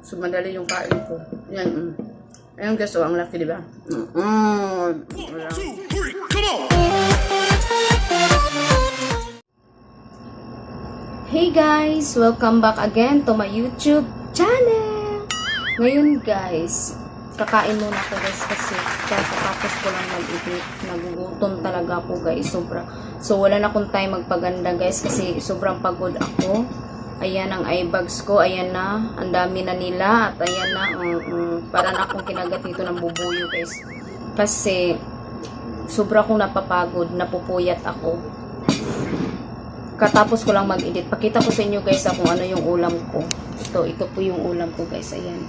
So, madali yung kain ko. Yan, Ayun guys, ang laki, diba? Wala. 2, 3, come on! Hey guys! Welcome back again to my YouTube channel! Ngayon guys, kakain muna ako guys kasi kakatapos ko lang mag-edit. Nagugutom talaga ako guys, sobra. So wala na akong time magpaganda guys kasi sobrang pagod ako. Ayan ang eye bags ko, ayan na, ang dami na nila at ayan na, para na akong kinagat dito ng bubuyo guys. Kasi sobra akong napapagod, napupuyat ako. Katapos ko lang mag-edit. Pakita ko sa inyo guys kung ano yung ulam ko. Ito po yung ulam ko guys. Ayan.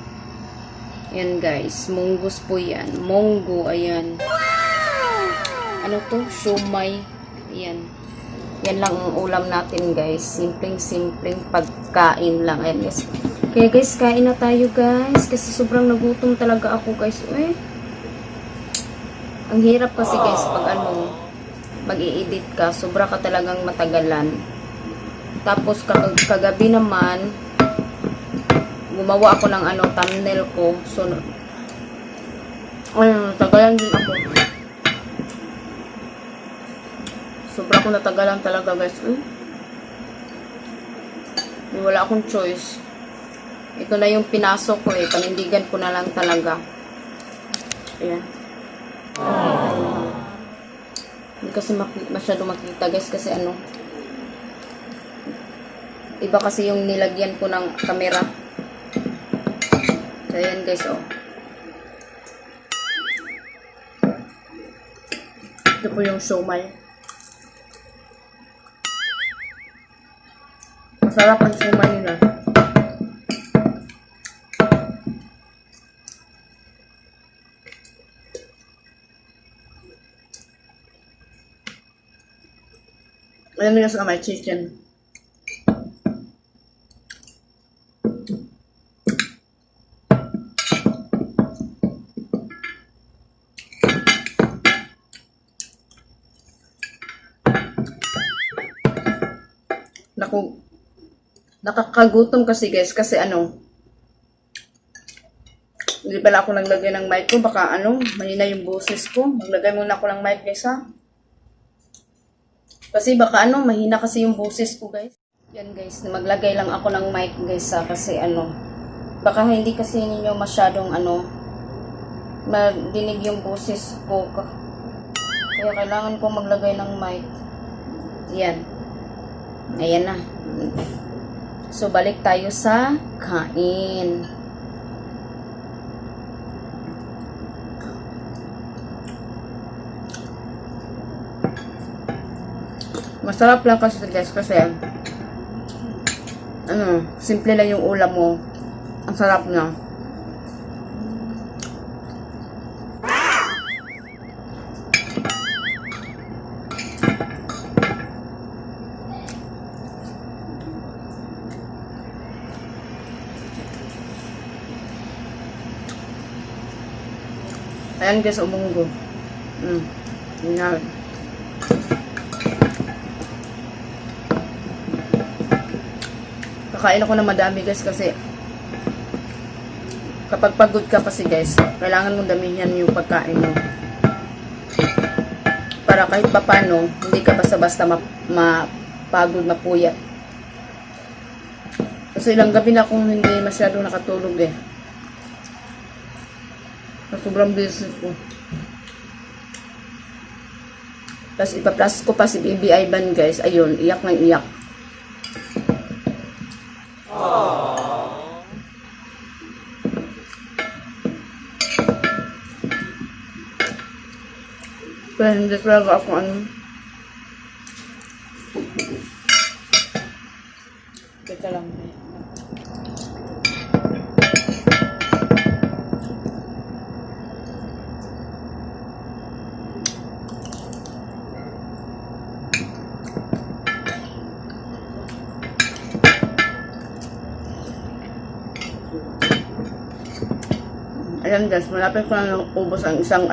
Ayan guys. Munggos po yan. Munggo. Ayan. Ano to? Siomay. Ayan. Yan lang ang ulam natin guys. Simpleng pagkain lang. Ayan guys. Kaya guys, kain na tayo guys. Kasi sobrang nagutom talaga ako guys. Ang hirap kasi guys pag mag-i-edit ka, sobra ka talagang matagalan. Tapos kagabi naman gumawa ako ng thumbnail ko. So natagalan din ako. Sobra akong natagalan talaga guys. Wala akong choice. Ito na yung pinasok ko panindigan ko na lang talaga. Ayan. Hindi kasi masyado makita guys kasi iba kasi yung nilagyan ko ng camera. So ayan guys Ito po yung siomay. Masarap ang siomay nila. Alam niyo sa may chicken. Naku, nakakagutom kasi guys kasi hindi pala ako naglagay ng mic ko, baka mahina yung boses ko. Maglagay muna ako ng mic guys Kasi baka mahina kasi yung boses ko guys. Yan guys, maglagay lang ako ng mic guys kasi baka hindi kasi ninyo masyadong madinig yung boses ko. Kaya kailangan ko maglagay ng mic. Yan. Ayan na. So balik tayo sa kain. Masarap lang kasi guys kasi simple lang yung ulam mo. Ang sarap niya. Ayan guys, umunggo. Yan. Kakain ako ng madami guys kasi kapag pagod ka kasi guys, kailangan mong damihan yung pagkain mo. Para kahit papano, hindi ka basta-basta mapagod, mapuyat. Kasi ilang gabi na akong hindi masyadong nakatulog Sobrang busy ko. Tapos ipa-plus ko pa si Baby Ivan guys. Ayun, iyak ng iyak. Kaya hindi talaga ako Teka lang. Ayan guys, malapit ko na ubos ang isang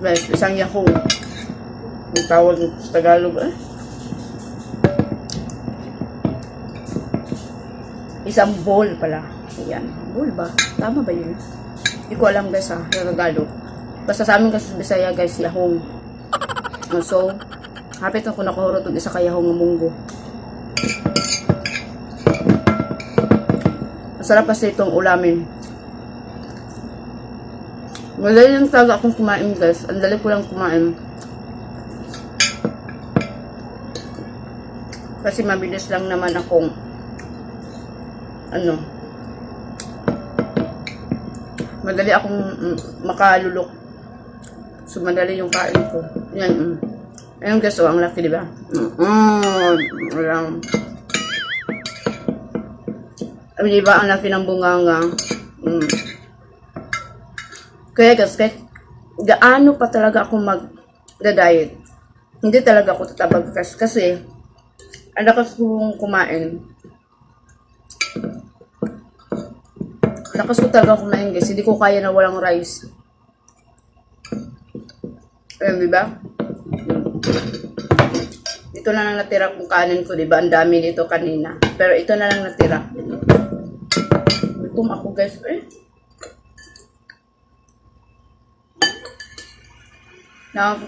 guys, isang Yahoo. Ang tawag sa Tagalog Isang bowl pala. Yan. Bowl ba? Tama ba yun? Hindi ko alam guys ha. Nagagalo. Basta sa amin kasi sa Bisaya guys, yahong. So, hapit ako nakahurot og isa ka yahong nga munggo. Masarap kasi itong ulamin. Madali lang talaga akong kumain guys. Ang dali ko lang kumain. Kasi mabilis lang naman akong madali akong makalulok. So madali yung kain ko. Yan. Ayun guys, ang laki diba? Walang diba ang laki ng bunganga. Kaya guys, gaano pa talaga ako mag-diet. Hindi talaga ako tatabag kasi ang lakas kong kumain. Lakas ko talaga kumain guys. Hindi ko kaya na walang rice. Ayan, diba? Ito na lang natira kung kanin ko, diba? Ang dami dito kanina. Pero ito na lang natira. Gutom ako guys.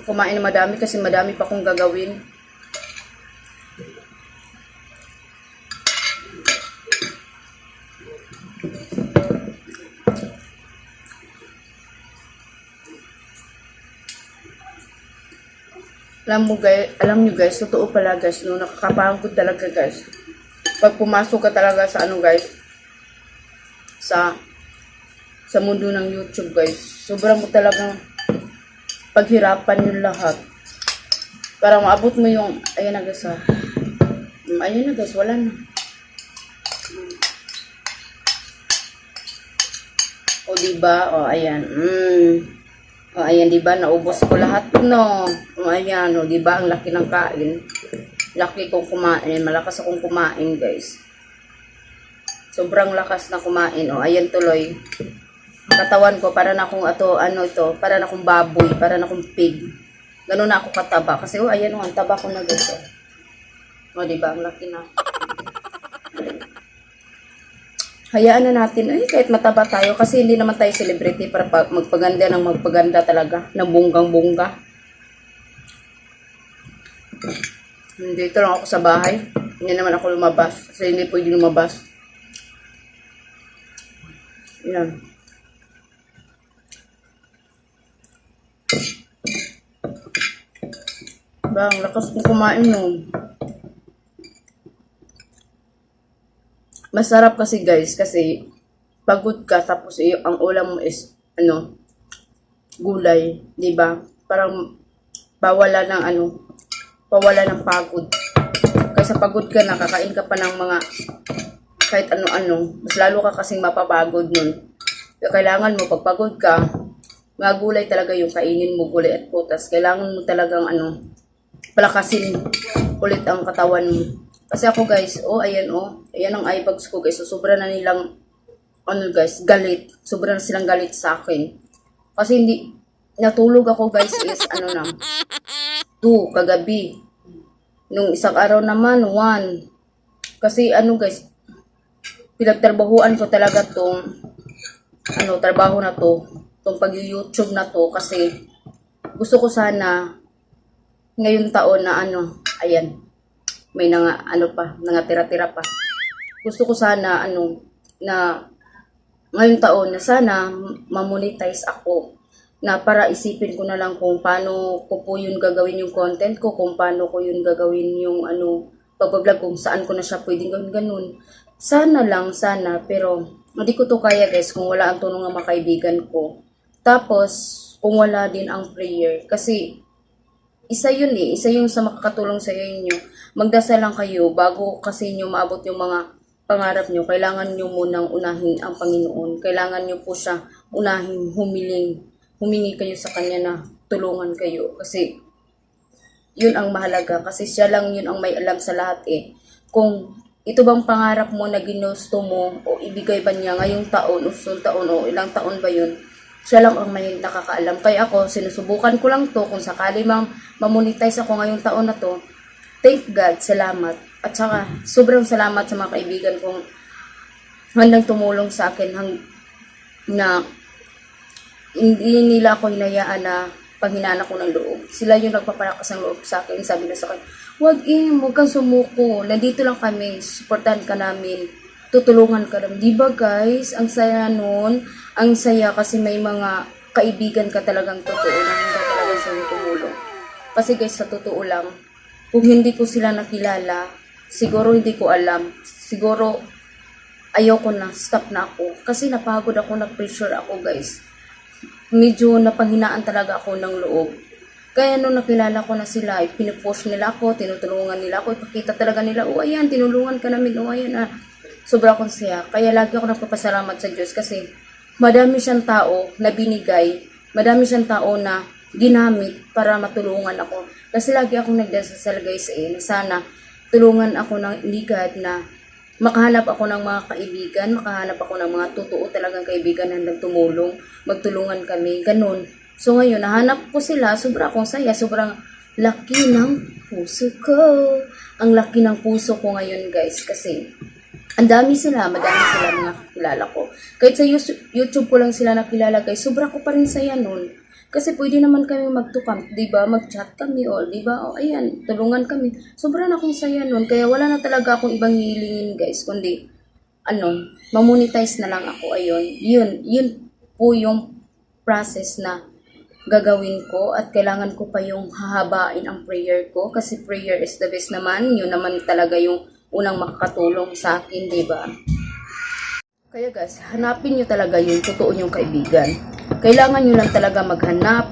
Kumain na madami kasi madami pa akong gagawin. Alam nyo guys, totoo pala guys, no, nakakapagod talaga guys. Pag pumasok ka talaga sa guys, sa mundo ng YouTube guys, sobrang mo talagang paghirapan yung lahat. Para maabot mo yung, ayan na guys ha. Ayan na guys, wala na. O diba, o ayan. O ayan diba, naubos ko lahat no. O ayan, o diba, ang laki ng kain. Laki kong kumain, malakas akong kumain guys. Sobrang lakas na kumain. O ayan tuloy. Katawan ko para na akong para na akong baboy, para na akong pig. Ganun na ako kataba kasi ayan ang taba ko na guys. O diba, ang laki na. Hayaan na natin kahit mataba tayo kasi hindi naman tayo celebrity para magpaganda ng magpaganda talaga, ng bonggang-bongga. Dito lang ako sa bahay. Hindi naman ako lumabas kasi hindi pwede lumabas. Yan. Bang, lakas kong kumain nun. Masarap kasi guys, kasi pagod ka tapos ang ulam mo is gulay, 'di ba? Parang pawala ng pagod. Kasi pagod ka, nakakain ka pa ng mga kahit ano-ano, mas lalo ka kasing mapapagod nun. Kaya kailangan mo pag pagod ka, mga gulay talaga yung kainin mo, gulay at prutas. Kailangan mo talagang palakasin ulit ang katawan mo. Kasi ako guys, ayan ang eye bags ko guys. So, sobra na nilang, guys, galit. Sobra na silang galit sa akin. Kasi hindi, natulog ako guys is, 2 kagabi. Nung isang araw naman, 1. Kasi guys, pinagtrabahuan ko talaga tong, trabaho na to. Tong pag-YouTube na to. Kasi, gusto ko sana, ngayon taon na ayan, may nangatira-tira pa. Gusto ko sana na ngayong taon na sana mamonetize ako na para isipin ko na lang kung paano ko po yun gagawin yung content ko, kung paano ko yun gagawin yung pag-vlog, kung saan ko na siya pwedeng gawin ganun. Sana, pero hindi ko to kaya guys kung wala ang tulong ng mga kaibigan ko. Tapos, kung wala din ang prayer. Kasi, isa yung sa makakatulong sa inyo. Magdasal lang kayo bago kasi inyo maabot yung mga pangarap nyo. Kailangan nyo munang unahin ang Panginoon. Kailangan nyo po siya unahin, humingi kayo sa Kanya na tulungan kayo. Kasi yun ang mahalaga. Kasi siya lang yun ang may alam sa lahat Kung ito bang pangarap mo na ginusto mo o ibigay ba niya ngayong taon o susunod taon o ilang taon ba yun, siya lang ang may nakakaalam. Kaya ako, sinusubukan ko lang to kung sakali mamonetize ako ngayong taon na to. Thank God, salamat. At saka, sobrang salamat sa mga kaibigan kong handang tumulong sa akin na hindi nila ako hinayaan na panghinaan ko ng loob. Sila yung nagpapalakas ng loob sa akin. Sabi na sa akin, huwag kang sumuko. Nandito lang kami, supportahan ka namin, tutulungan ka namin. Diba guys, ang saya nun, ang saya kasi may mga kaibigan ka talagang totoo na hindi talaga sa'yo tumulong. Kasi guys, sa totoo lang, kung hindi ko sila nakilala, siguro hindi ko alam. Siguro, ayoko na, stop na ako. Kasi napagod ako, na-pressure ako guys. Medyo napanghinaan talaga ako ng loob. Kaya nung nakilala ko na sila, pinupush nila ako, tinutulungan nila ako, ipakita talaga nila, oh ayan, tinulungan ka namin, oh ayan ah. Sobra akong saya. Kaya lagi ako nagpapasalamat sa Diyos kasi madami siyang tao na binigay, madami siyang tao na ginamit para matulungan ako. Kasi lagi akong nagdasal guys na sana tulungan ako ng ligad na makahanap ako ng mga kaibigan, makahanap ako ng mga totoo talagang kaibigan na nagtumulong, magtulungan kami, ganun. So ngayon, nahanap ko sila, sobra akong saya, sobrang laki ng puso ko. Ang laki ng puso ko ngayon guys, kasi ang dami sila, madami sila mga kakilala ko. Kahit sa YouTube ko lang sila nakilala guys, sobra ko pa rin saya nun. Kasi pwede naman kami magtukam, di ba? Mag-chat kami, o di ba? O ayan, tulungan kami. Sobrang akong saya nun. Kaya wala na talaga akong ibang hihilingin, guys. Kundi, mamonetize na lang ako. Ayun. Yun po yung process na gagawin ko. At kailangan ko pa yung hahabain ang prayer ko. Kasi prayer is the best naman. Yun naman talaga yung unang makakatulong sa akin, di ba? Kaya guys, hanapin nyo talaga yung totoo nyong kaibigan. Kailangan nyo lang talaga maghanap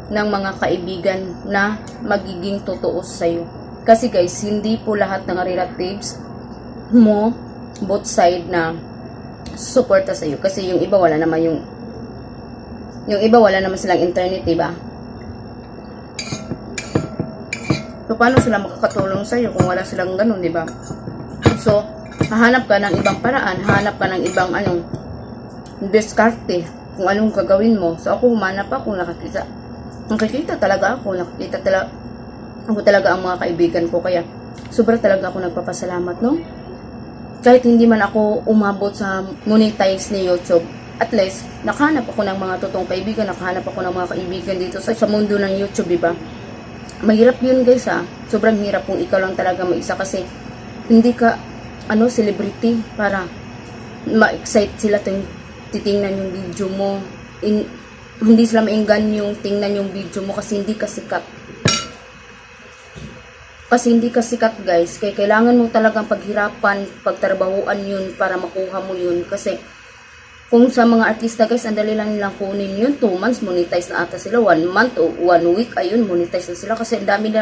ng mga kaibigan na magiging totoo sa'yo. Kasi guys, hindi po lahat ng relatives mo, both side na suporta sa'yo. Kasi yung iba wala naman yung iba wala naman silang internet, diba? So, paano sila makakatulong sa'yo kung wala silang ganun, diba? So, hahanap ka ng ibang paraan, hahanap ka ng ibang diskarte kung anong gagawin mo. So ako humanap ako, nakikita talaga ako ang mga kaibigan ko. Kaya sobra talaga ako nagpapasalamat, no? Kahit hindi man ako umabot sa monetize ni YouTube, at least nakahanap ako ng mga totoong kaibigan, nakahanap ako ng mga kaibigan dito sa mundo ng YouTube, diba? Mahirap yun guys ha, sobrang hirap kung ikaw lang talaga mag-isa kasi hindi ka celebrity para ma-excite sila titingnan yung video mo. Hindi sila mainggan yung tingnan yung video mo kasi hindi ka sikat. Kasi hindi ka sikat guys. Kaya kailangan mo talagang paghirapan, pagtrabahuan yun para makuha mo yun. Kasi kung sa mga artista guys, ang dali lang nilang kunin yun. 2 months, monetize na ata sila. 1 month o 1 week, ayun, monetize na sila. Kasi ang dami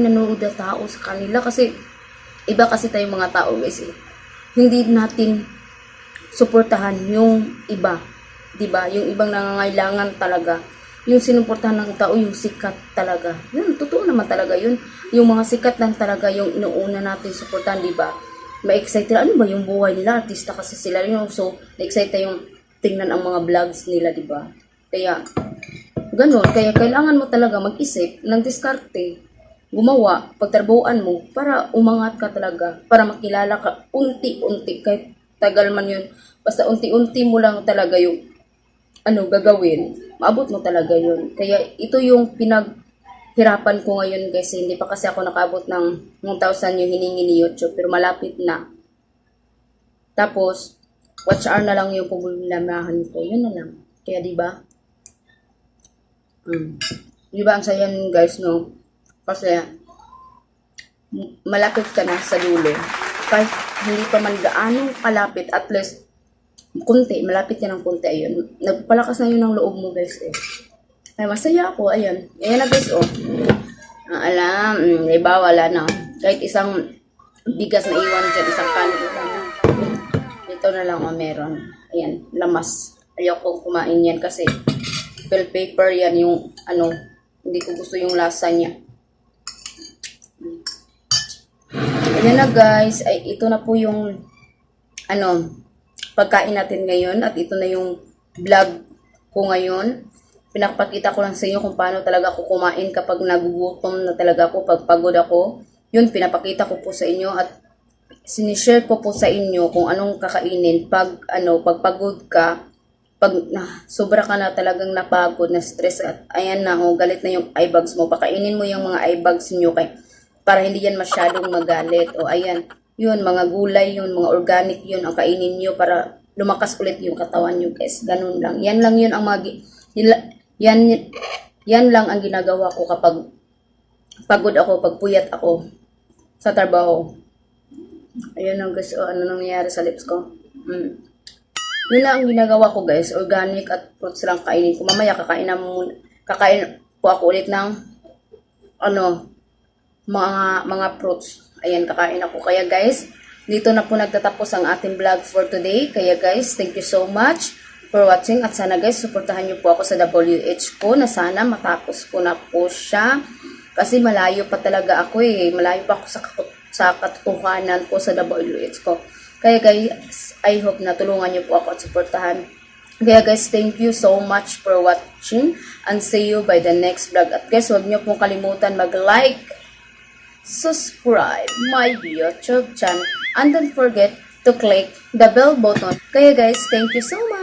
nanonood na tao sa kanila. Kasi iba kasi tayong mga tao guys Hindi natin suportahan yung iba, 'di ba? Yung ibang nangangailangan talaga. Yung sinuportahan ng tao yung sikat talaga. Yun, totoo naman talaga yun. Yung mga sikat lang talaga yung inuuna natin suportahan, 'di ba? Ma-excite ano ba yung buhay nila, artista kasi sila yun. So, na-excite yung tingnan ang mga vlogs nila, 'di ba? Kaya ganun, kaya kailangan mo talaga mag-isip ng diskarte. Gumawa, pagtrabahuan mo para umangat ka talaga, para makilala ka unti-unti kahit tagal man yun. Basta unti-unti mo lang talaga yung gagawin. Maabot mo talaga yun. Kaya ito yung pinaghirapan ko ngayon guys. Hindi pa kasi ako nakaabot ng 1,000 yung hiningi ni YouTube. Pero malapit na. Tapos, watch hour na lang yung pumulamahan ko. Yun na lang. Kaya diba? Diba ang saya nun guys, no? Kasi malapit ka na sa dulo. Kahit hindi pa man gaano kalapit, at least kunti, malapit ka ng kunti, ayun. Nagpalakas na yun ng loob mo guys Ay, masaya ako, ayun. Ayan na guys, diba, wala na. Kahit isang bigas na iwan dyan, isang kanin na. Ito na lang meron. Ayan, lamas. Ayoko kumain yan kasi bell paper yan yung hindi ko gusto yung lasa niya. Ayan na guys, ay ito na po yung pagkain natin ngayon at ito na yung vlog ko ngayon. Pinapakita ko lang sa inyo kung paano talaga ako kumain kapag nagugutom na talaga ako, pag pagod ako. Yun, pinapakita ko po sa inyo at sinishare ko po sa inyo kung anong kakainin pag pagpagod ka, pag sobra ka na talagang napagod, na stress at ayan na, galit na yung eye bags mo, pakainin mo yung mga eye bags niyo para hindi yan masyadong magalit. O ayan, yun, mga gulay yun, mga organic yun ang kainin niyo para lumakas ulit yung katawan niyo, guys. Ganun lang. Yan lang yun ang yan lang ang ginagawa ko kapag pagod ako, pagpuyat ako sa trabaho. Ayun ang guys, ano nangyayari sa lips ko. Yun lang ang ginagawa ko, guys. Organic at fruits lang kainin ko. Mamaya kakain po ako ulit ng mga fruits. Ayan, kakain ako. Kaya guys, dito na po nagtatapos ang ating vlog for today. Kaya guys, thank you so much for watching. At sana guys, suportahan niyo po ako sa WH ko na sana matapos ko na po siya. Kasi malayo pa talaga ako eh. Malayo pa ako sa katotohanan ko sa WH ko. Kaya guys, I hope na tulungan niyo po ako at suportahan. Kaya guys, thank you so much for watching and see you by the next vlog. At guys, huwag niyo pong kalimutan mag-like, subscribe my YouTube channel, and don't forget to click the bell button. Kaya guys, thank you so much.